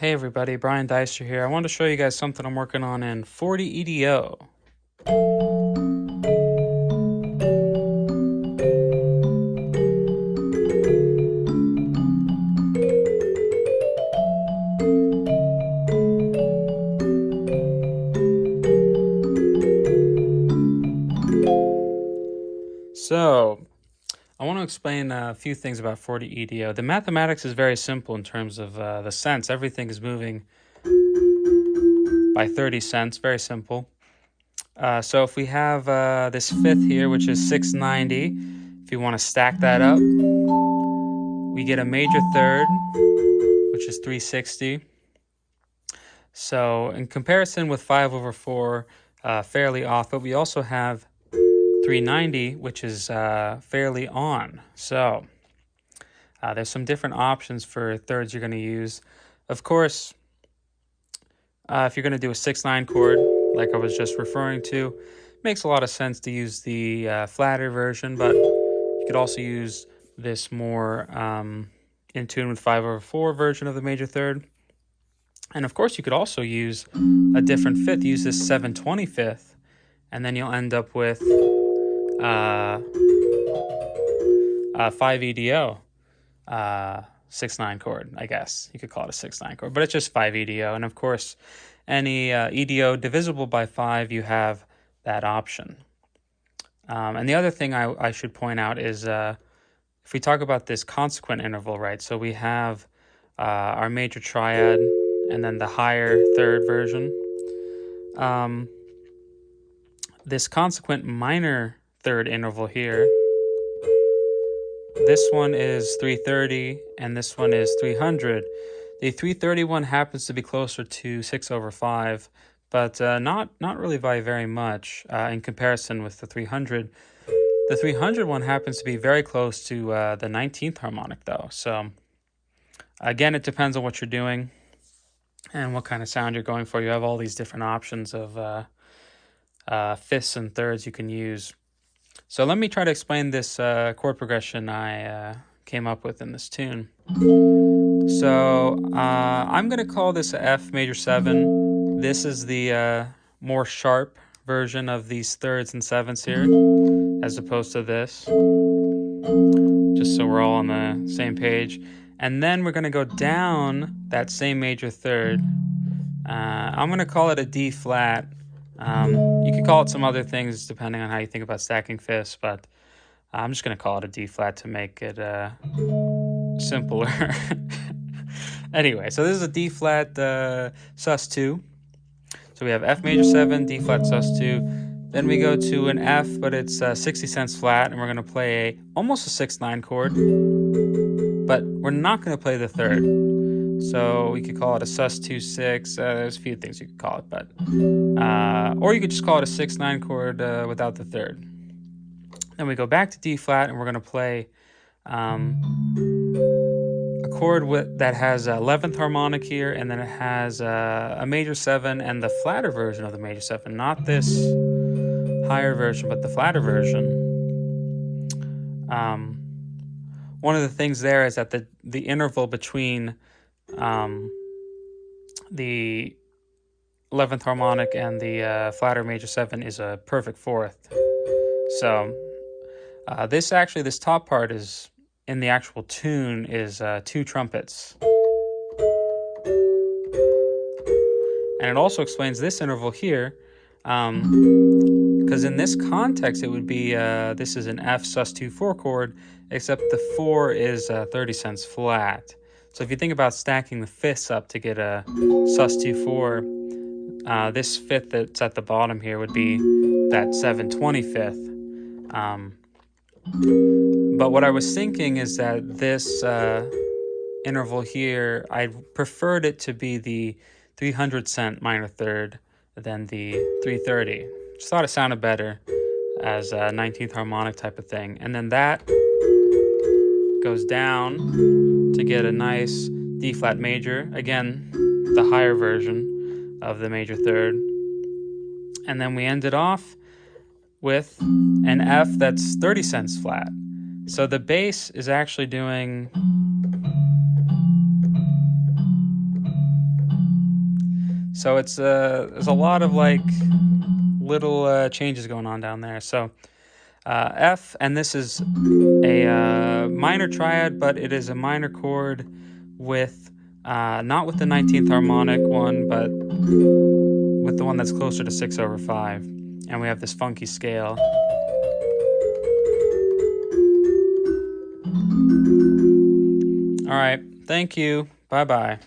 Hey everybody, Brian Deister here. I wanted to show you guys something I'm working on in 40 EDO. So, I want to explain a few things about 40 EDO. The mathematics is very simple in terms of the cents. Everything is moving by 30 cents, very simple. So if we have this fifth here, which is 690, if you want to stack that up, we get a major third, which is 360. So in comparison with 5 over 4, fairly off, but we also have 390, which is fairly on. So there's some different options for thirds you're going to use. Of course, if you're going to do a 6/9 chord, like I was just referring to, it makes a lot of sense to use the flatter version, but you could also use this more in tune with 5 over 4 version of the major third. And of course, you could also use a different fifth. Use this 7/25th, and then you'll end up with 5 EDO, 6/9 chord, I guess. You could call it a 6/9 chord, but it's just 5 EDO. And of course, any EDO divisible by 5, you have that option. And the other thing I should point out is if we talk about this consequent interval, right? So we have our major triad and then the higher third version. This consequent minor third interval here, this one is 330 and this one is 300. The 331 happens to be closer to 6 over 5, but not really by very much in comparison with the 300. The 300 one happens to be very close to the 19th harmonic though. So again, it depends on what you're doing and what kind of sound you're going for. You have all these different options of fifths and thirds you can use. So let me try to explain this chord progression I came up with in this tune. So I'm going to call this a F major 7. This is the more sharp version of these thirds and sevenths here, as opposed to this, just so we're all on the same page. And then we're going to go down that same major third. I'm going to call it a D flat. You could call it some other things depending on how you think about stacking fifths, but I'm just going to call it a D flat to make it simpler. Anyway, so this is a D flat sus2. So we have F major 7, D flat sus2. Then we go to an F, but it's 60 cents flat, and we're going to play almost a 6/9 chord, but we're not going to play the third. So we could call it a sus2 6. There's a few things you could call it, but or you could just call it a 6/9 chord without the third. Then we go back to D flat, and we're going to play a chord that has 11th harmonic here, and then it has a major 7 and the flatter version of the major 7, not this higher version, but the flatter version. One of the things there is that the interval between the 11th harmonic and the flatter major 7 is a perfect fourth. So this top part is in the actual tune is 2 trumpets. And it also explains this interval here, because in this context it would be this is an F sus2 4 chord, except the 4 is 30 cents flat. So if you think about stacking the fifths up to get a sus2 4, this fifth that's at the bottom here would be that 7/25th. But what I was thinking is that this interval here, I preferred it to be the 300 cent minor third than the 330. Just thought it sounded better as a 19th harmonic type of thing. And then that goes down to get a nice D flat major, again the higher version of the major third, and then we end it off with an F that's 30 cents flat. So the bass is actually doing So it's there's a lot of like little changes going on down there. So F, and this is a minor triad, but it is a minor chord with not with the 19th harmonic one, but with the one that's closer to 6/5. And we have this funky scale. All right, thank you. Bye bye.